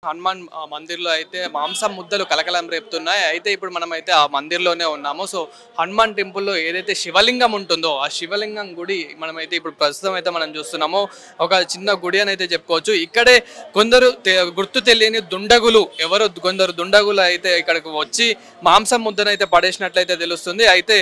హనుమాన్ మందిర్‌లో అయితే మాంసం ముద్దలు కలకలం రేపుతున్నాయి. అయితే ఇప్పుడు మనమైతే ఆ మందిర్‌లోనే ఉన్నాము. సో, హనుమాన్ టెంపుల్‌లో ఏదైతే శివలింగం ఉంటుందో, ఆ శివలింగం గుడి మనమైతే ఇప్పుడు ప్రస్తుతం అయితే మనం చూస్తున్నాము. ఒక చిన్న గుడి అని అయితే చెప్పుకోవచ్చు. ఇక్కడే కొందరు గుర్తు తెలియని దుండగులు కొందరు దుండగులు అయితే ఇక్కడికి వచ్చి మాంసం ముద్దనైతే పడేసినట్లయితే తెలుస్తుంది. అయితే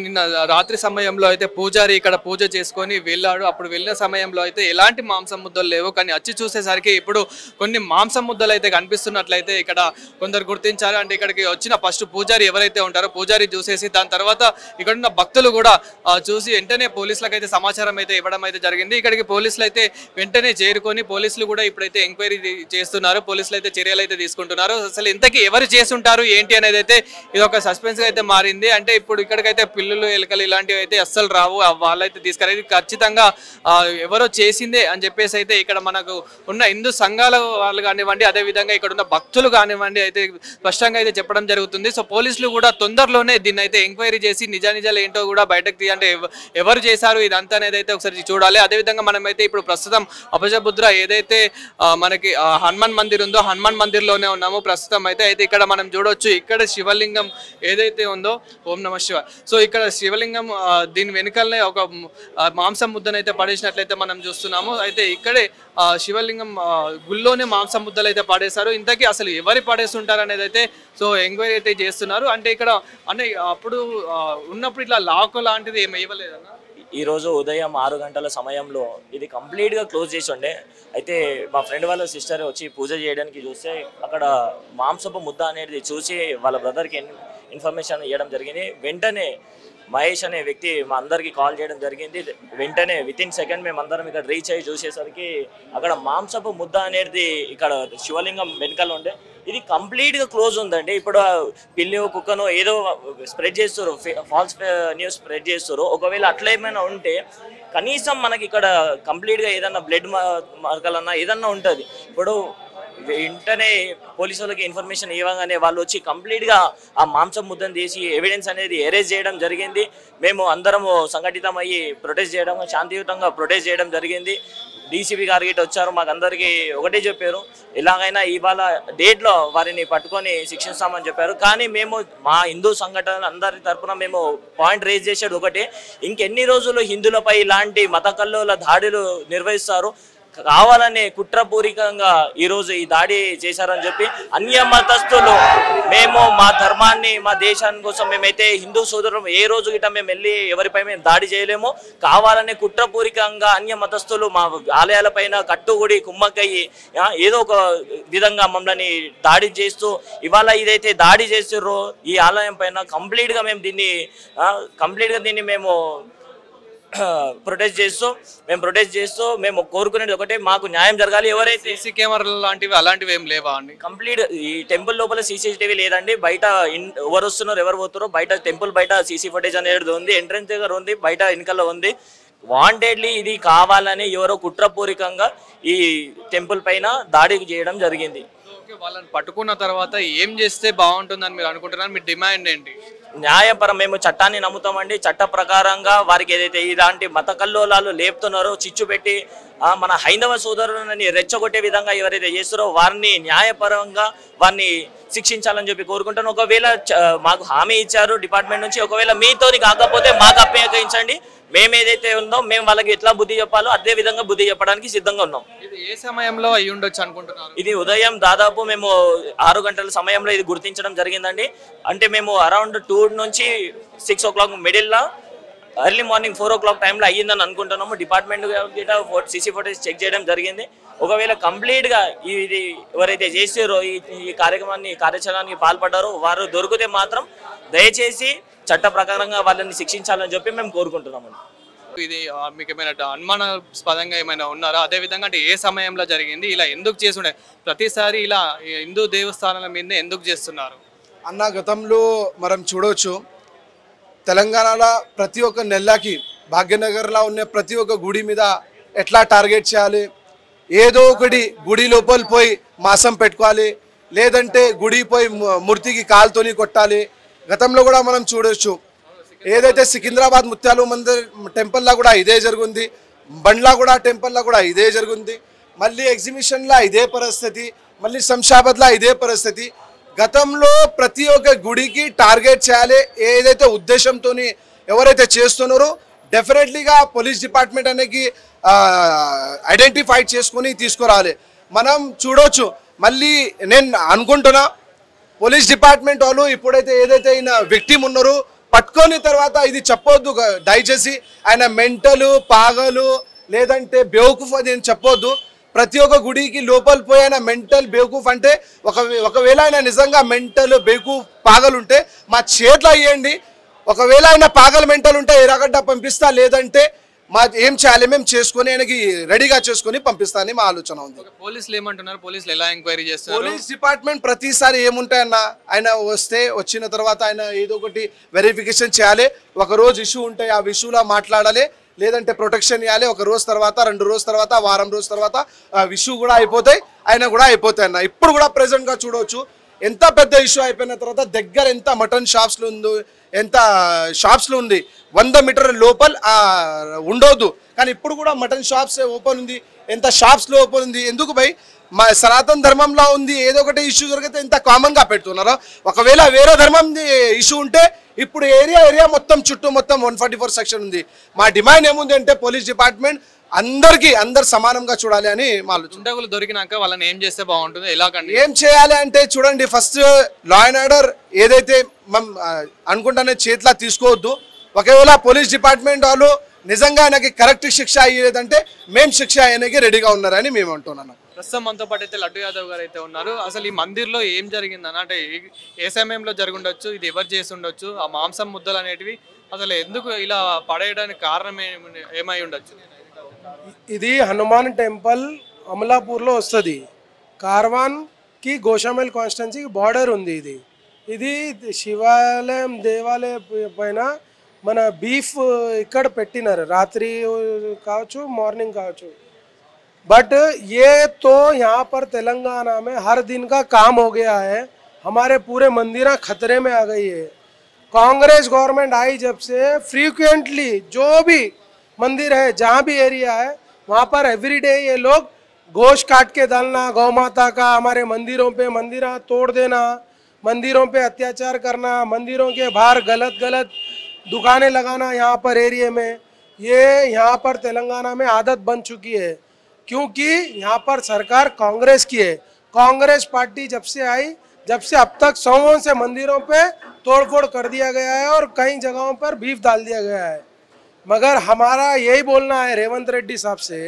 నిన్న రాత్రి సమయంలో అయితే పూజారి ఇక్కడ పూజ చేసుకొని వెళ్ళాడు. అప్పుడు వెళ్ళిన సమయంలో అయితే ఎలాంటి మాంసం ముద్దలు లేవు. కానీ వచ్చి చూసేసరికి ఇప్పుడు కొన్ని మాంసం ముద్దలు అయితే కనిపిస్తున్నట్లయితే ఇక్కడ కొందరు గుర్తించారు. అంటే ఇక్కడికి వచ్చిన ఫస్ట్ పూజారి ఎవరైతే ఉంటారో పూజారి చూసేసి దాని తర్వాత ఇక్కడ ఉన్న భక్తులు కూడా చూసి వెంటనే పోలీసులకు అయితే సమాచారం అయితే ఇవ్వడం అయితే జరిగింది. ఇక్కడికి పోలీసులు అయితే వెంటనే చేరుకొని పోలీసులు కూడా ఇప్పుడైతే ఎంక్వైరీ చేస్తున్నారు. పోలీసులు అయితే చర్యలు అయితే తీసుకుంటున్నారు. అసలు ఇంతకీ ఎవరు చేసుంటారు ఏంటి అనేది అయితే ఇది ఒక సస్పెన్స్ అయితే మారింది. అంటే ఇప్పుడు ఇక్కడికైతే పిల్లులు ఎలుకలు ఇలాంటివి అయితే అస్సలు రావు. వాళ్ళైతే తీసుకురాదు ఖచ్చితంగా ఎవరో చేసిందే అని చెప్పేసి అయితే ఇక్కడ మనకు ఉన్న హిందూ సంఘాల వాళ్ళు కానివ్వండి, అదేవిధంగా ఇక్కడ ఉన్న భక్తులు కానివ్వండి అయితే స్పష్టంగా అయితే చెప్పడం జరుగుతుంది. సో పోలీసులు కూడా తొందరలోనే దీన్ని అయితే ఎంక్వైరీ చేసి నిజానిజాలు ఏంటో కూడా బయటకు అంటే ఎవరు చేశారు ఇదంతా అనేది అయితే ఒకసారి చూడాలి. అదేవిధంగా మనమైతే ఇప్పుడు ప్రస్తుతం అపజబుద్ర ఏదైతే మనకి హనుమాన్ మందిర్ ఉందో హనుమాన్ మందిర్లోనే ఉన్నాము ప్రస్తుతం అయితే. ఇక్కడ మనం చూడొచ్చు ఇక్కడ శివలింగం ఏదైతే ఉందో ఓం నమః శివాయ. సో ఇక్కడ శివలింగం దీని వెనుకలనే ఒక మాంసం ముద్దనైతే పడేసినట్లయితే మనం చూస్తున్నాము. అయితే ఇక్కడే శివలింగం గుళ్ళోనే మాంసం ముద్దలు అయితే పడేశారు. ఇంతకీ అసలు ఎవరు పడేస్తుంటారు అనేది అయితే సో ఎంక్వైరీ అయితే చేస్తున్నారు. అంటే ఇక్కడ అంటే అప్పుడు ఉన్నప్పుడు ఇట్లా లాక్ లాంటిది ఏమి ఇవ్వలేదన్నా? ఈరోజు ఉదయం 6 గంటల సమయంలో ఇది కంప్లీట్గా క్లోజ్ చేసి ఉండే. అయితే మా ఫ్రెండ్ వాళ్ళ సిస్టర్ వచ్చి పూజ చేయడానికి చూస్తే అక్కడ మాంసపు ముద్ద అనేది చూసి వాళ్ళ బ్రదర్కి ఇన్ఫర్మేషన్ ఇవ్వడం జరిగింది. వెంటనే మహేష్ అనే వ్యక్తి మా అందరికి కాల్ చేయడం జరిగింది. వెంటనే వితిన్ సెకండ్ మేము అందరం ఇక్కడ రీచ్ అయ్యి చూసేసరికి అక్కడ మాంసపు ముద్ద అనేది ఇక్కడ శివలింగం వెనకాల ఉండే. ఇది కంప్లీట్గా క్లోజ్ ఉందండి. ఇప్పుడు పిల్లి కుక్కను ఏదో స్ప్రెడ్ చేస్తారు, ఫాల్స్ న్యూస్ స్ప్రెడ్ చేస్తారు. ఒకవేళ అట్లా ఏమైనా ఉంటే కనీసం మనకి ఇక్కడ కంప్లీట్గా ఏదన్నా బ్లడ్ మార్కలన్నా ఏదన్నా ఉంటుంది. ఇప్పుడు వెంటనే పోలీసు వాళ్ళకి ఇన్ఫర్మేషన్ ఇవ్వగానే వాళ్ళు వచ్చి కంప్లీట్గా ఆ మాంసం ముద్దను తీసి ఎవిడెన్స్ అనేది ఎరేజ్ చేయడం జరిగింది. మేము అందరము సంఘటితమయ్యి ప్రొటెస్ట్ చేయడం, శాంతియుతంగా ప్రొటెస్ట్ చేయడం జరిగింది. డీసీపీ గారు గిట్ట వచ్చారు, మాకు అందరికీ ఒకటే చెప్పారు, ఎలాగైనా ఇవాళ డేట్లో వారిని పట్టుకొని శిక్షిస్తామని చెప్పారు. కానీ మేము మా హిందూ సంఘటనలు అందరి తరఫున మేము పాయింట్ రేజ్ చేసేది ఒకటే, ఇంకెన్ని రోజులు హిందువులపై ఇలాంటి మత కల్లోల దాడులు నిర్వహిస్తారు, కావాలని కుట్రపూరికంగా ఈరోజు ఈ దాడి చేశారని చెప్పి అన్య మతస్థులు మేము మా ధర్మాన్ని మా దేశాన్ని కోసం మేమైతే హిందూ సోదరులు ఏ రోజు గిట్ట మేము వెళ్ళి ఎవరిపై మేము దాడి చేయలేము. కావాలని కుట్రపూరికంగా అన్య మతస్థులు మా ఆలయాలపైన కట్టుగుడి కుమ్మక్కయ్యి ఏదో ఒక విధంగా మమ్మల్ని దాడి చేస్తూ ఇవాళ ఇదైతే దాడి చేస్తుర్రో ఈ ఆలయం పైన కంప్లీట్గా దీన్ని మేము ప్రొటెస్ట్ చేస్తూ మేము కోరుకునేది ఒకటే, మాకు న్యాయం జరగాలి. ఎవరైతే సీసీ కెమెరాలు లాంటివి అలాంటివి ఏం లేవా అండి? కంప్లీట్ ఈ టెంపుల్ లోపల సీసీటీవీ లేదండి. బయట ఎవరు వస్తున్నారు ఎవరు పోతున్నారో బయట టెంపుల్ బయట సీసీ ఫుటేజ్ అనేది ఉంది, ఎంట్రన్స్ దగ్గర ఉంది, బయట వెనకాల ఉంది. వాంటెడ్లీ ఇది కావాలని ఎవరో కుట్రపూరికంగా ఈ టెంపుల్ పైన దాడి చేయడం జరిగింది. వాళ్ళని పట్టుకున్న తర్వాత ఏం చేస్తే బాగుంటుందని మీరు అనుకుంటున్నారు? మీ డిమాండ్ ఏంటి? న్యాయపరం మేము చట్టాన్ని నమ్ముతామండి. చట్ట ప్రకారంగా వారికి ఏదైతే ఇలాంటి మత కల్లోలాలు లేపుతున్నారో చిచ్చు పెట్టి మన హైందవ సోదరులని రెచ్చగొట్టే విధంగా ఎవరైతే చేస్తారో వారిని న్యాయపరంగా వారిని శిక్షించాలని చెప్పి కోరుకుంటాను. ఒకవేళ మాకు హామీ ఇచ్చారు డిపార్ట్మెంట్ నుంచి, ఒకవేళ మీతోని కాకపోతే మాకు అప్పగించండి. మేము ఏదైతే ఉందో మేము వాళ్ళకి ఎట్లా బుద్ధి చెప్పాలో అదే విధంగా బుద్ధి చెప్పడానికి సిద్ధంగా ఉన్నాం. ఇది ఏ సమయంలో అయి ఉండొచ్చు అనుకుంటున్నారు? ఇది ఉదయం దాదాపు మేము 6 గంటల సమయంలో ఇది గుర్తించడం జరిగిందండి. అంటే మేము అరౌండ్ 2 నుంచి 6 o'clock మిడిల్లో ఎర్లీ మార్నింగ్ 4 o'clock టైంలో అయ్యిందని అనుకుంటున్నాము. డిపార్ట్మెంట్ గిట్ట సీసీ ఫుటేజ్ చెక్ చేయడం జరిగింది. ఒకవేళ కంప్లీట్గా ఇది ఎవరైతే చేసారో ఈ కార్యాచరణకి పాల్పడ్డారో వారు దొరికితే మాత్రం దయచేసి చట్ట ప్రకారంగా వాళ్ళని శిక్షించాలని చెప్పి మేము కోరుకుంటున్నాము. ఇది మీకు ఏమైనా అనుమానాస్పదంగా ఏమైనా ఉన్నారా? అదేవిధంగా అంటే ఏ సమయంలో జరిగింది, ఇలా ఎందుకు చేస్తుండే, ప్రతిసారి ఇలా హిందూ దేవస్థానాల మీద ఎందుకు చేస్తున్నారు అన్న? గతంలో మనం చూడవచ్చు, తెలంగాణలో ప్రతి ఒక్క నెలకి భాగ్యనగర్లో ఉన్న ప్రతి ఒక్క గుడి మీద ఎట్లా టార్గెట్ చేయాలి, ఏదో ఒకటి గుడి లోపల పోయి మాసం పెట్టుకోవాలి, లేదంటే గుడి పోయి మూర్తికి కాలుతోని కొట్టాలి. గతంలో కూడా మనం చూడవచ్చు, ఏదైతే సికింద్రాబాద్ ముత్యాలు మందిర్ టెంపుల్లో కూడా ఇదే జరుగుంది, బండ్లా కూడా టెంపుల్లో కూడా ఇదే జరుగుంది. మళ్ళీ ఎగ్జిబిషన్లో ఇదే పరిస్థితి. మళ్ళీ శంషాబాద్లో ఇదే పరిస్థితి. గతంలో ప్రతి ఒక్క గుడికి టార్గెట్ చేయాలి ఏదైతే ఉద్దేశంతో ఎవరైతే చేస్తున్నారో డెఫినెట్లీగా పోలీస్ డిపార్ట్మెంట్ అనేది ఐడెంటిఫై చేసుకొని తీసుకురావాలి. మనం చూడవచ్చు. మళ్ళీ నేను అనుకుంటున్నా పోలీస్ డిపార్ట్మెంట్ వాళ్ళు ఇప్పుడైతే ఏదైతే ఆయన విక్టిమ్ ఉన్నారో పట్టుకొని తర్వాత ఇది చెప్పొద్దు, దయచేసి ఆయన మెంటలు పాగలు లేదంటే బేవకూఫ్ అది నేను చెప్పొద్దు. ప్రతి ఒక్క గుడికి లోపల పోయి ఆయన మెంటల్ బేవకూఫ్ అంటే ఒకవేళ ఆయన నిజంగా మెంటల్ బేవకూఫ్ పాగలుంటే మా చేతిలో అయ్యండి. ఒకవేళ ఆయన పాగల మెంటల్ ఉంటే ఎరగడ్డ పంపిస్తా, లేదంటే మా ఏం చేయాలి మేము చేసుకొని ఆయనకి రెడీగా చేసుకొని పంపిస్తా అని మా ఆలోచన ఉంది. పోలీసులు ఏమంటున్నారు? పోలీసులు ఎలా ఎంక్వైరీ చేస్తారు? పోలీస్ డిపార్ట్మెంట్ ప్రతిసారి ఏముంటాయన్న, ఆయన వచ్చిన తర్వాత ఆయన ఏదో ఒకటి వెరిఫికేషన్ చేయాలి. ఒక రోజు ఇష్యూ ఉంటాయి, ఆ ఇష్యూలో మాట్లాడాలి, లేదంటే ప్రొటెక్షన్ ఇవ్వాలి. ఒక రోజు తర్వాత 2 రోజుల తర్వాత వారం రోజుల తర్వాత ఇష్యూ కూడా అయిపోతాయి, ఆయన కూడా అయిపోతాయి అన్న. ఇప్పుడు కూడా ప్రెసెంట్గా చూడవచ్చు ఎంత పెద్ద ఇష్యూ అయిపోయిన తర్వాత దగ్గర ఎంత మటన్ షాప్స్లో ఉందో, ఎంత షాప్స్లో ఉంది 100 మీటర్ల లోపల ఉండవద్దు, కానీ ఇప్పుడు కూడా మటన్ షాప్స్ ఓపెన్ ఉంది. ఎంత షాప్స్లో ఓపెన్ ఉంది? ఎందుకు భయ్? మా సనాతన ధర్మంలో ఉంది, ఏదో ఒకటి ఇష్యూ జరిగితే ఎంత కామన్గా పెడుతున్నారు. ఒకవేళ వేరే ధర్మం ఇష్యూ ఉంటే ఇప్పుడు ఏరియా మొత్తం చుట్టూ మొత్తం 144 సెక్షన్ ఉంది. మా డిమాండ్ ఏముంది అంటే పోలీస్ డిపార్ట్మెంట్ అందరు సమానంగా చూడాలి అని మా దుండగులు దొరికినాక వాళ్ళని ఏం చేస్తే బాగుంటుంది? ఎలా ఏం చేయాలి అంటే చూడండి, ఫస్ట్ లా అండ్ ఆర్డర్ ఏదైతే మనం అనుకుంటానే చేతిలో తీసుకోవద్దు. ఒకవేళ పోలీస్ డిపార్ట్మెంట్ వాళ్ళు నిజంగా ఆయనకి కరెక్ట్ శిక్ష అయ్యేదంటే మేము శిక్ష అయ్యడానికి రెడీగా ఉన్నారని మేము అంటున్నాను. ప్రస్తుతం మనతో పాటు అయితే లడ్డు యాదవ్ గారు అయితే ఉన్నారు. అసలు ఈ మందిర్లో ఏం జరిగిందని, అంటే ఏ సమయంలో జరుగుండొచ్చు, ఇది ఎవరు చేసి ఉండొచ్చు, ఆ మాంసం ముద్దలు అనేటివి అసలు ఎందుకు ఇలా పడేయడానికి కారణం ఏమై ఉండొచ్చు? ఇది హనుమాన్ టెంపుల్ అమలాపూర్లో వస్తుంది. కార్వాన్కి గోషామెల్ కాన్స్టిట్యున్సీకి బార్డర్ ఉంది. ఇది శివాలయం దేవాలయం పైన మన బీఫ్ ఇక్కడ పెట్టినారు, రాత్రి కావచ్చు మార్నింగ్ కావచ్చు. बट ये तो यहाँ पर तेलंगाना में हर दिन का काम हो गया है. हमारे पूरे मंदिर खतरे में आ गई है. कांग्रेस गवर्नमेंट आई जब से फ्रीक्वेंटली जो भी मंदिर है, जहाँ भी एरिया है, वहाँ पर एवरीडे ये लोग गोश्त काट के डालना गौ माता का, हमारे मंदिरों पे मंदिर तोड़ देना, मंदिरों पे अत्याचार करना, मंदिरों के बाहर गलत दुकानें लगाना यहाँ पर एरिया में, ये यहाँ पर तेलंगाना में आदत बन चुकी है. क्योंकि यहाँ पर सरकार कांग्रेस की है. कांग्रेस पार्टी जब से आई, जब से अब तक 100 से मंदिरों पे तोड़फोड़ कर दिया गया है और कई जगहों पर बीफ डाल दिया गया है. मगर हमारा यही बोलना है रेवंत रेड्डी साहब से,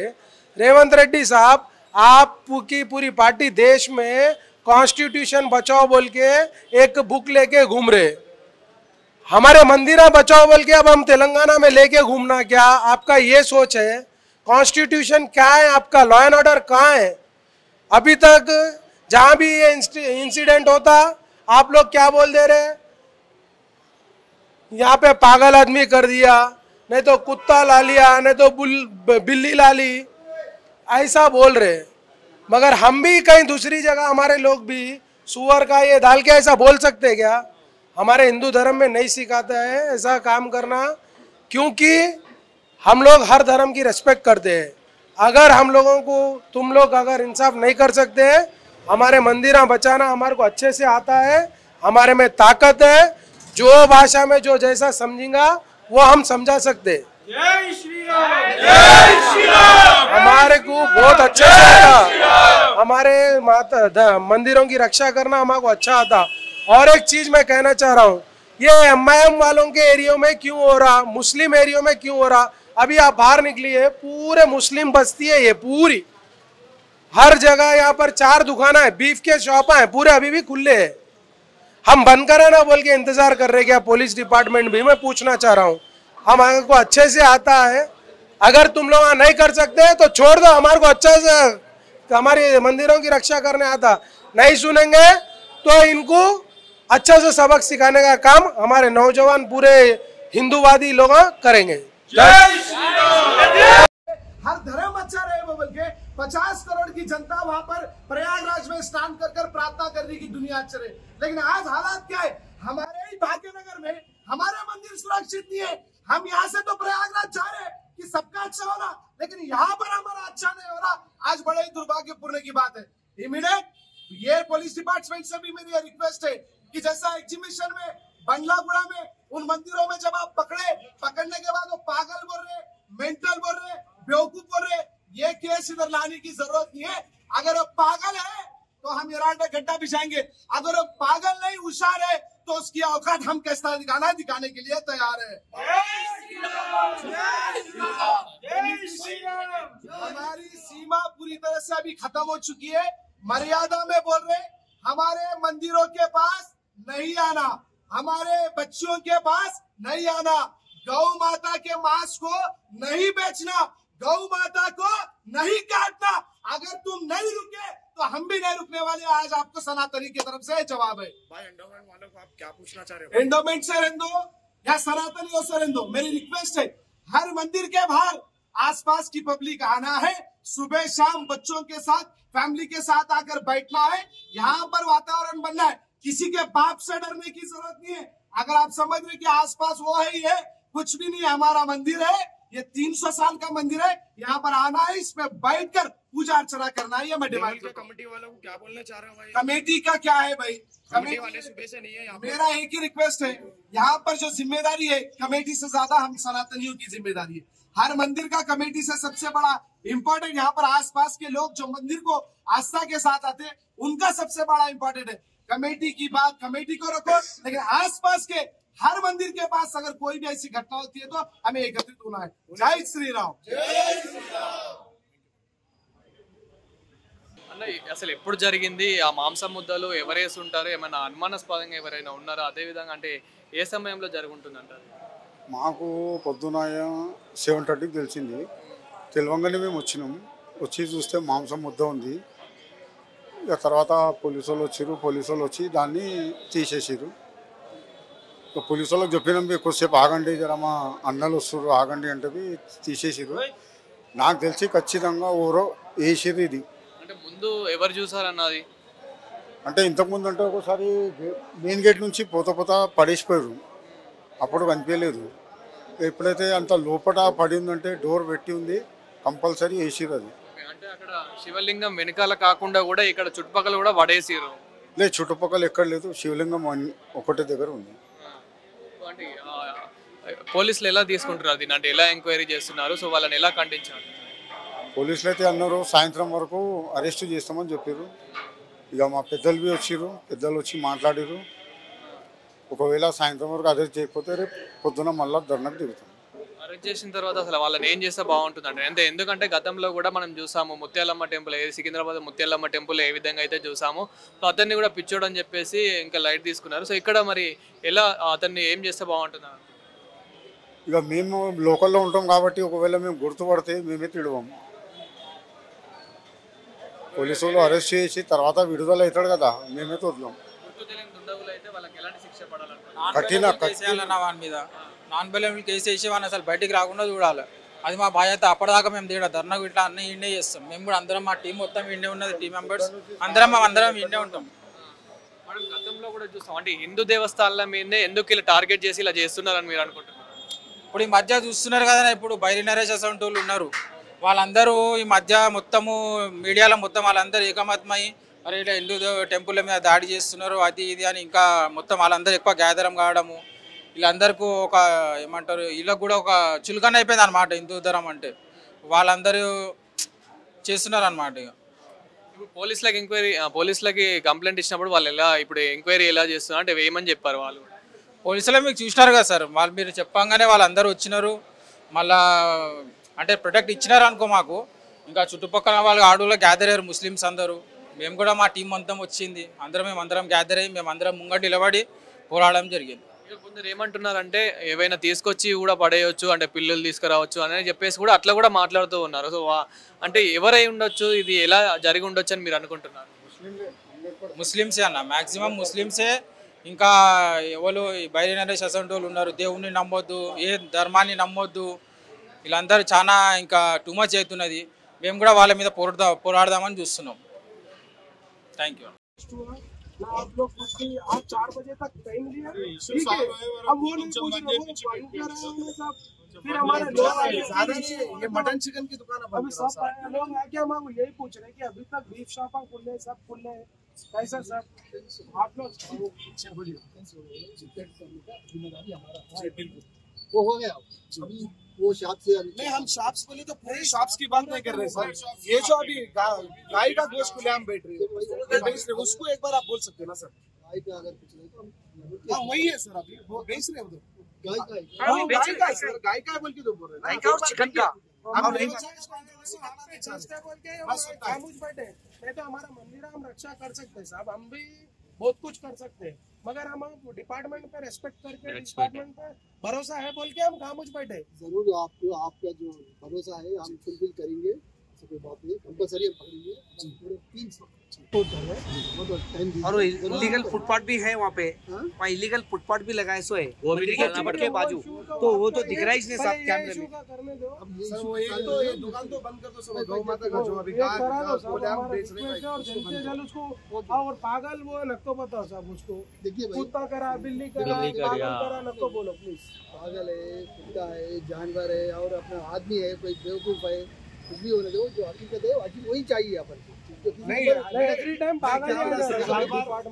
रेवंत रेड्डी साहब आपकी पूरी पार्टी देश में कॉन्स्टिट्यूशन बचाओ बोल के एक बुक लेके घूम रहे. हमारे मंदिर बचाओ बोल के अब हम तेलंगाना में लेके घूमना क्या? आपका ये सोच है? कॉन्स्टिट्यूशन क्या है आपका? लॉ एंड ऑर्डर कहाँ है? अभी तक जहाँ भी ये इंसिडेंट होता आप लोग क्या बोल दे रहे? यहाँ पे पागल आदमी कर दिया, नहीं तो कुत्ता ला लिया, नहीं तो बिल्ली ला ली, ऐसा बोल रहे. मगर हम भी कहीं दूसरी जगह हमारे लोग भी सुअर का ये डाल के ऐसा बोल सकते क्या? हमारे हिंदू धर्म में नहीं सिखाता है ऐसा काम करना, क्योंकि हम लोग हर धर्म की रिस्पेक्ट करते हैं. अगर हम लोगों को तुम लोग अगर इंसाफ नहीं कर सकते, हमारे मंदिर बचाना हमारे को अच्छे से आता है, हमारे में ताकत है, जो भाषा में जो जैसा समझेगा वो हम समझा सकते. जय श्री राम, जय श्री राम. हमारे को बहुत अच्छे से आता, हमारे मंदिरों की रक्षा करना हमारे को अच्छा आता. और एक चीज मैं कहना चाह रहा हूँ, ये एमआईएम वालों के एरिया में क्यों हो रहा, मुस्लिम एरिया में क्यों हो रहा? अभी आप बाहर निकलिए, पूरे मुस्लिम बस्ती है ये पूरी, हर जगह यहाँ पर 4 दुकान है, बीफ के शॉप है पूरे अभी भी खुले हैं. हम बंद करें ना बोल के इंतजार कर रहे क्या पुलिस डिपार्टमेंट भी? मैं पूछना चाह रहा हूँ, हमारे को अच्छे से आता है, अगर तुम लोग नहीं कर सकते तो छोड़ दो. हमारे को अच्छा से हमारे मंदिरों की रक्षा करने आता, नहीं सुनेंगे तो इनको अच्छा से सबक सिखाने का काम हमारे नौजवान पूरे हिंदूवादी लोग करेंगे. हर धर्म अच्छा रहे वो बोल के 50 करोड़ की जनता वहां पर प्रयागराज में स्नान कर प्रार्थना करने की दुनिया अच्छा रहे. लेकिन आज हालात क्या है? हमारे ही भाग्यनगर में हमारा मंदिर सुरक्षित नहीं है. हम यहाँ से तो प्रयागराज जा रहे हैं कि सबका अच्छा हो रहा, लेकिन यहाँ पर हमारा अच्छा नहीं हो रहा. आज बड़े ही दुर्भाग्यपूर्ण की बात है. इमीडिएट ये पुलिस डिपार्टमेंट से भी मेरी रिक्वेस्ट है कि जैसा एग्जीबिशन में बंगलागुड़ा में उन मंदिरों में जब आप पकड़ने के बाद वो पागल बोल रहे, मेंटल बोल रहे, बेवकूफ बोल रहे, ये केस इधर लाने की जरूरत नहीं है। अगर वो पागल है तो हम ईरान में गड्ढा बिछाएंगे, अगर वो पागल नहीं होशियार है तो उसकी औकात हम कैसा दिखाने के लिए तैयार है। हमारी सीमा पूरी तरह से अभी खत्म हो चुकी है। मर्यादा में बोल रहे, हमारे मंदिरों के पास नहीं आना, हमारे बच्चों के पास नहीं आना, गौ माता के मांस को नहीं बेचना, गौ माता को नहीं काटना। अगर तुम नहीं रुके तो हम भी नहीं रुकने वाले। आज आपको सनातनी की तरफ से जवाब है। भाई एंडोमेंट वालों को आप क्या पूछना चाह रहे हो? एंडोमेंट से रहने दो या सनातनियों से रहने दो, मेरी रिक्वेस्ट है हर मंदिर के बाहर आसपास की पब्लिक आना है, सुबह शाम बच्चों के साथ फैमिली के साथ आकर बैठना है, यहाँ पर वातावरण बनना है। किसी के बाप से डरने की जरूरत नहीं है। अगर आप समझ रहे कि आसपास वो है ही है, कुछ भी नहीं, हमारा मंदिर है, ये 300 साल का मंदिर है, यहाँ पर आना है, इसमें बैठकर पूजा अर्चना करना है। ये मैं डिमांड करता हूं। कमेटी वालों को क्या बोलना चाह रहे हो भाई? कमेटी का क्या है भाई, कमेटी वाले सुबह से नहीं है यहाँ पे। मेरा एक ही रिक्वेस्ट है, यहाँ पर जो जिम्मेदारी है कमेटी से ज्यादा हम सनातनियों की जिम्मेदारी है। हर मंदिर का कमेटी से सबसे बड़ा इम्पोर्टेंट, यहाँ पर आसपास के लोग जो मंदिर को आस्था के साथ आते हैं उनका सबसे बड़ा इम्पोर्टेंट है। कमेटी की बात कमेटी को रखो, लेकिन आसपास के हर मंदिर के पास अगर कोई भी ऐसी घटना होती है तो हमें एकत्रित होना है। जय श्री राम। అన్న అసలు ఎప్పుడు జరిగింది ఆ మాంసం ముద్దలు ఎవరేసి ఉంటారు, ఏమైనా అనుమానాస్పదంగా ఎవరైనా ఉన్నారా? అదే విధంగా అంటే ఏ సమయంలో జరుగుతుందంటారు? మాకు పొద్దున 7:30కి తెలిసింది. తెలవంగానే మేము వచ్చినాం. వచ్చి చూస్తే మాంసం ముద్ద ఉంది. ఇక తర్వాత పోలీసు వాళ్ళు వచ్చారు. పోలీసు వాళ్ళు వచ్చి దాన్ని తీసేసారు. పోలీసు వాళ్ళకి చెప్పినాం ఎక్కువసేపు ఆగండి, జర మా అన్నలు వస్తారు ఆగండి అంటే తీసేసారు. నాకు తెలిసి ఖచ్చితంగా ఎవరో వేసారు ఇది. అంటే ముందు ఎవరు చూసారన్నది? అంటే ఇంతకుముందు అంటే ఒకసారి మెయిన్ గేట్ నుంచి పోతా పడేసిపోయారు, అప్పుడు కనిపించలేదు. ఎప్పుడైతే అంత లోపల పడి ఉందంటే డోర్ పెట్టి ఉంది, కంపల్సరీ వేసిరు అది. అంటే అక్కడ శివలింగం వెనకాల కాకుండా కూడా ఇక్కడ చుట్టుపక్కల కూడా పడేసిరు? లేదు, చుట్టుపక్కల ఎక్కడ లేదు, శివలింగం ఒకటే దగ్గర ఉంది. అంటే పోలీసులు ఎలా తీసుకుంటారు అది, అంటే ఎలా ఎంక్వైరీ చేస్తున్నారు? సో వాళ్ళని ఎలా ఖండించాలి? పోలీసులు అయితే అన్నారు సాయంత్రం వరకు అరెస్ట్ చేస్తామని చెప్పారు. ఇక మా పెద్దలు వచ్చారు, పెద్దలు వచ్చి మాట్లాడారు. ఒకవేళ సాయంత్రం వరకు అరెస్ట్ చేయకపోతే రేపు పొద్దున మళ్ళీ ధర్నాకు దిగుతాం. అరెస్ట్ చేసిన తర్వాత అసలు వాళ్ళని ఏం చేస్తే బాగుంటుంది అంటే ఎందుకంటే గతంలో కూడా మనం చూసాము ముత్యాలమ్మ టెంపుల్, సికింద్రాబాద్ ముత్యాలమ్మ టెంపుల్ ఏ విధంగా అయితే చూసాము. సో అతన్ని కూడా పిచ్చోడు అని చెప్పేసి ఇంకా లైట్ తీసుకున్నారు. సో ఇక్కడ మరి ఎలా అతన్ని ఏం చేస్తే బాగుంటుంది? ఇక మేము లోకల్లో ఉంటాం కాబట్టి ఒకవేళ మేము గుర్తుపడితే మేమే తిడవాము. పోలీసు వాళ్ళు అరెస్ట్ చేసి తర్వాత విడుదల అవుతాడు కదా, మేమైతే వదలం. కఠిన వాని మీద నాన్ బెలెబుల్ కేసు వేసి వాడిని అసలు బయటికి రాకుండా చూడాలి. అది మా బాధ్యత. అప్పటిదాకా మేము తీయడం ధర్నా ఇట్లా అన్నీ ఇండే చేస్తాం. మేము కూడా అందరం మా టీం మొత్తం ఇండే ఉన్నది, టీం మెంబర్స్ అందరం ఇండే ఉంటాం. మనం గతంలో కూడా చూస్తాం, అంటే హిందూ దేవస్థానాల మీదే ఎందుకు ఇలా టార్గెట్ చేసి ఇలా చేస్తున్నారని మీరు అనుకుంటున్నారు? ఇప్పుడు ఈ మధ్య చూస్తున్నారు కదా, ఇప్పుడు బైరి నరేష్ అసంటి వాళ్ళు ఉన్నారు, వాళ్ళందరూ ఈ మధ్య మొత్తము మీడియాలో మొత్తం వాళ్ళందరూ ఏకమతమై మరి ఇలా హిందూ టెంపుల్ మీద దాడి చేస్తున్నారు అది ఇది అని ఇంకా మొత్తం వాళ్ళందరూ ఎక్కువ గ్యాదరం కావడము, వీళ్ళందరికీ ఒక ఏమంటారు వీళ్ళకి కూడా ఒక చులకన అయిపోయింది అనమాట హిందూ ధర్మం అంటే. వాళ్ళందరూ చేస్తున్నారు అనమాట. ఇక ఇప్పుడు పోలీసులకి కంప్లైంట్ ఇచ్చినప్పుడు వాళ్ళు ఎలా ఇప్పుడు ఎంక్వైరీ ఎలా చేస్తున్నారు అంటే వేయమని చెప్పారు వాళ్ళు? పోలీసులే మీకు చూసినారు కదా సార్, వాళ్ళు మీరు చెప్పంగానే వాళ్ళందరూ వచ్చినారు. మళ్ళా అంటే ప్రొటెక్ట్ ఇచ్చినారు అనుకో మాకు. ఇంకా చుట్టుపక్కల వాళ్ళు ఆడవాళ్ళు గ్యాదర్ అయ్యారు, ముస్లిమ్స్ అందరూ. మేము కూడా మా టీం మొత్తం వచ్చింది, మేమందరం గ్యాదర్ అయ్యి మేమందరం ముంగట నిలబడి పోరాడడం జరిగింది. కొందరు ఏమంటున్నారంటే ఏవైనా తీసుకొచ్చి కూడా పడేయచ్చు, అంటే పిల్లలు తీసుకురావచ్చు అని చెప్పేసి కూడా అట్లా కూడా మాట్లాడుతూ ఉన్నారు. సో అంటే ఎవరై ఉండొచ్చు, ఇది ఎలా జరిగి ఉండొచ్చు అని మీరు అనుకుంటున్నారు? ముస్లిమ్సే అన్న, మ్యాక్సిమం ముస్లిమ్సే. ఇంకా ఎవరు బైరి నరేష్ అసంటి వాళ్ళు ఉన్నారు, దేవుణ్ణి నమ్మొద్దు, ఏ ధర్మాన్ని నమ్మొద్దు, వీళ్ళందరూ చాలా ఇంకా టూ మచ్ అవుతున్నది. మేము కూడా వాళ్ళ మీద పోరాడదామని చూస్తున్నాం. Thank you. आप लोग कुछ आप 4 बजे तक टाइम लिया, ठीक है? अब वो नहीं पूछ रहे, फिर हमारे लोग ज्यादा नहीं, ये मटन चिकन की दुकान है। अभी सब लोग आके हम यही पूछ रहे हैं कि अभी तक बीफ शॉप खुले, सब खुले, कैसा सर आप लोग बोलिए जिम्मेदारी हमारा वो हो गया वो शॉप से नहीं हम शॉप्स बोले तो पूरे शॉप्स की बात नहीं कर रहे सर ये जो अभी गाय का गोश्त खुलेआम बैठ रही है उसको एक बार आप बोल सकते हैं ना सर गाय का अगर कुछ नहीं तो हाँ वही है सर अभी वो बेच रहे हैं उधर गाय का सर गाय का बोल के तो बोल रहे हैं गाय का और चिकन का हम नहीं तो हमारा मंदिर हम रक्षा कर सकते हैं साहब हम भी बहुत कुछ कर सकते हैं मगर हम डिपार्टमेंट पे रेस्पेक्ट करके डिपार्टमेंट पे भरोसा है बोल के हम खामोश बैठे जरूर आपको आपका जो भरोसा है हम फुलफिल करेंगे कोई बात नहीं कंपलसरी हम पकड़ेंगे पूरे 300 और इलीगल फुटपाथ भी है वहाँ पे वहाँ इलीगल फुटपाथ भी लगाए सो है वो भी निकलना पड़ के बाजू तो वो तो दिख रहा है इसने सब कैमरे में तो ये दुकान तो बंद कर दो सब गौ माता का जो अभी बेच रहे हैं और पागल वो नको बताओ साहब उसको देखिए कुत्ता करा बिल्ली करा नको बोलो प्लीज पागल है कुत्ता है जानवर है और अपना आदमी है कोई बेवकूफ है कुछ भी होने दो जो हकीकत है वही चाहिए अपन नहीं एवरी टाइम पागल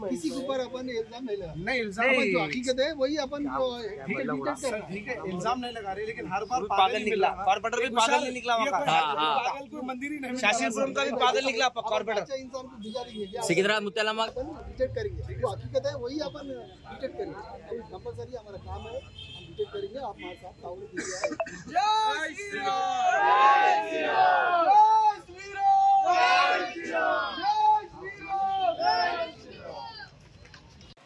किसी के ऊपर अपन इल्जाम नहीं लगा नहीं इल्जाम जो हकीकत है वही अपन ठीक है इल्जाम नहीं लगा रहे लेकिन हर बार पागल निकला कॉर्पोरेटर भी पागल नहीं निकला वहां पागल कोई मंदिर ही नहीं शासनपुर का भी पागल निकला कॉर्पोरेटर इंसान को गुजारेंगे सिकंदराबाद मुत्तलामा डिटेक्ट करेंगे जो हकीकत है वही अपन डिटेक्ट करेंगे कंपलसरी हमारा काम है हम डिटेक्ट करेंगे आप हमारे साथ ताउल कीजिए जय श्री राम जय श्री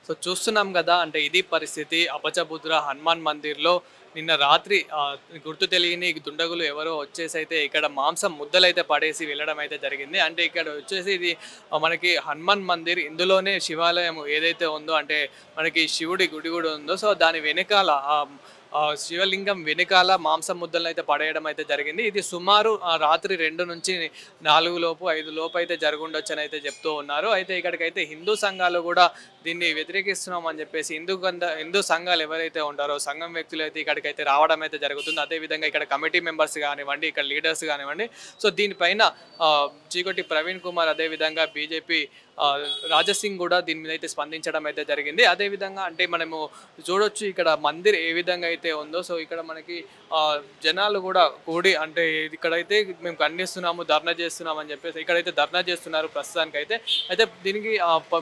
సో చూస్తున్నాం కదా అంటే ఇది పరిస్థితి అపచబుద్ర హనుమాన్ మందిర్లో నిన్న రాత్రి గుర్తు తెలియని దుండగులు ఎవరో వచ్చేసి అయితే ఇక్కడ మాంసం ముద్దలైతే పడేసి వెళ్ళడం అయితే జరిగింది. అంటే ఇక్కడ వచ్చేసి ఇది మనకి హనుమాన్ మందిర్ ఇందులోనే శివాలయం ఏదైతే ఉందో అంటే మనకి శివుడి గుడి కూడా ఉందో సో దాని వెనకాల శివలింగం వెనకాల మాంసం ముద్దలను అయితే పడేయడం అయితే జరిగింది. ఇది సుమారు రాత్రి 2 నుంచి 4 లోపు 5 లోపు అయితే జరుగుండొచ్చు అని అయితే చెప్తూ ఉన్నారు. అయితే ఇక్కడికైతే హిందూ సంఘాలు కూడా దీన్ని వ్యతిరేకిస్తున్నాం అని చెప్పేసి హిందూ సంఘాలు ఎవరైతే ఉంటారో సంఘం వ్యక్తులు అయితే ఇక్కడికైతే రావడం అయితే జరుగుతుంది. అదేవిధంగా ఇక్కడ కమిటీ మెంబర్స్ కానివ్వండి ఇక్కడ లీడర్స్ కానివ్వండి సో దీనిపైన చీకొట్టి ప్రవీణ్ కుమార్ అదేవిధంగా బీజేపీ రాజసింగ్ కూడా దీని మీద అయితే స్పందించడం అయితే జరిగింది. అదేవిధంగా అంటే మనము చూడొచ్చు ఇక్కడ మందిర్ ఏ విధంగా అయితే ఉందో సో ఇక్కడ మనకి జనాలు కూడా కూడి అంటే ఇక్కడైతే మేము ఖండిస్తున్నాము ధర్నా చేస్తున్నాం అని చెప్పేసి ఇక్కడైతే ధర్నా చేస్తున్నారు ప్రస్తుతానికి అయితే. అయితే దీనికి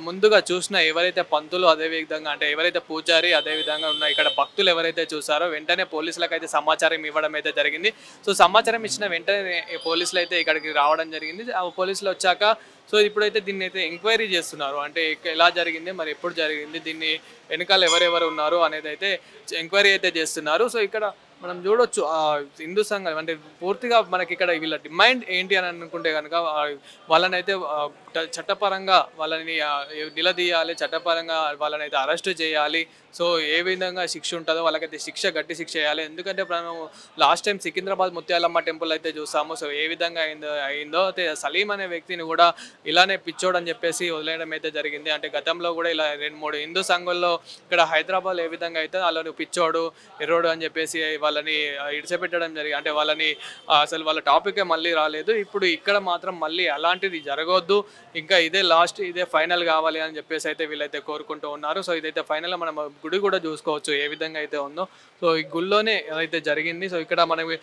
ముందుగా చూసిన ఎవరైతే పంతులు అదేవిధంగా అంటే ఎవరైతే పూజారి అదేవిధంగా ఉన్న ఇక్కడ భక్తులు ఎవరైతే చూసారో వెంటనే పోలీసులకు అయితే సమాచారం ఇవ్వడం అయితే జరిగింది. సో సమాచారం ఇచ్చిన వెంటనే పోలీసులు అయితే ఇక్కడికి రావడం జరిగింది. పోలీసులు వచ్చాక సో ఇప్పుడైతే దీన్ని అయితే ఎంక్వైరీ చేస్తున్నారు. అంటే ఎలా జరిగింది మరి ఎప్పుడు జరిగింది దీన్ని వెనకాల ఎవరెవరు ఉన్నారు అనేది అయితే ఎంక్వైరీ అయితే చేస్తున్నారు. సో ఇక్కడ మనం చూడొచ్చు హిందూ సంఘం అంటే పూర్తిగా మనకి ఇక్కడ వీళ్ళ డిమాండ్ ఏంటి అని అనుకుంటే కనుక వాళ్ళని అయితే చట్టపరంగా వాళ్ళని నిలదీయాలి, చట్టపరంగా వాళ్ళని అయితే అరెస్ట్ చేయాలి. సో ఏ విధంగా శిక్ష ఉంటుందో వాళ్ళకైతే గట్టి శిక్ష చేయాలి. ఎందుకంటే మనం last time Secunderabad Muthyalamma temple అయితే చూసాము. సో ఏ విధంగా అయిందో అయితే సలీం అనే వ్యక్తిని కూడా ఇలానే పిచ్చోడు అని చెప్పేసి వదిలేయడం అయితే జరిగింది. అంటే గతంలో కూడా ఇలా 2-3 హిందూ సంఘాల్లో ఇక్కడ హైదరాబాద్ ఏ విధంగా అయితే వాళ్ళని పిచ్చోడు ఎర్రోడు అని చెప్పేసి వాళ్ళని ఇడిచిపెట్టడం జరిగింది. అంటే వాళ్ళని అసలు వాళ్ళ టాపికే మళ్ళీ రాలేదు. ఇప్పుడు ఇక్కడ మాత్రం మళ్ళీ అలాంటిది జరగవద్దు, ఇంకా ఇదే లాస్ట్ ఇదే ఫైనల్ కావాలి అని చెప్పేసి అయితే వీళ్ళైతే కోరుకుంటూ ఉన్నారు. సో ఇదైతే ఫైనల్ మనం గుడి కూడా చూసుకోవచ్చు ఏ విధంగా అయితే ఉందో. సో ఈ గుళ్ళోనే ఏదైతే జరిగింది. సో ఇక్కడ మనకి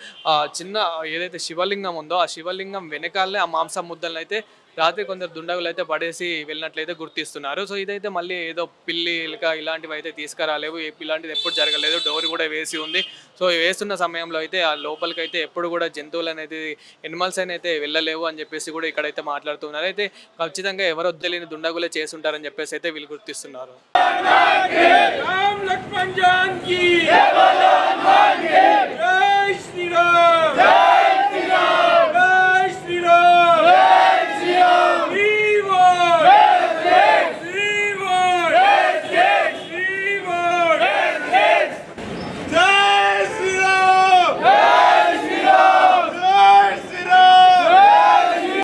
చిన్న ఏదైతే శివలింగం ఉందో ఆ శివలింగం వెనకాలనే ఆ మాంసం ముద్దలను అయితే రాత్రి కొందరు దుండగులు అయితే పడేసి వెళ్ళినట్లయితే గుర్తిస్తున్నారు. సో ఇదైతే మళ్ళీ ఏదో పిల్లి ఇలక ఇలాంటివి అయితే తీసుకురాలేవు, ఇలాంటిది ఎప్పుడు జరగలేదు. డోర్ కూడా వేసి ఉంది. సో వేస్తున్న సమయంలో అయితే ఆ లోపలికి అయితే ఎప్పుడు కూడా జంతువులు అనేది ఎనిమల్స్ అయితే వెళ్ళలేవు అని చెప్పేసి కూడా ఇక్కడైతే మాట్లాడుతున్నారు. అయితే ఖచ్చితంగా ఎవరో తెలియని దుండగులే చేసి ఉంటారని చెప్పేసి అయితే వీళ్ళు గుర్తిస్తున్నారు.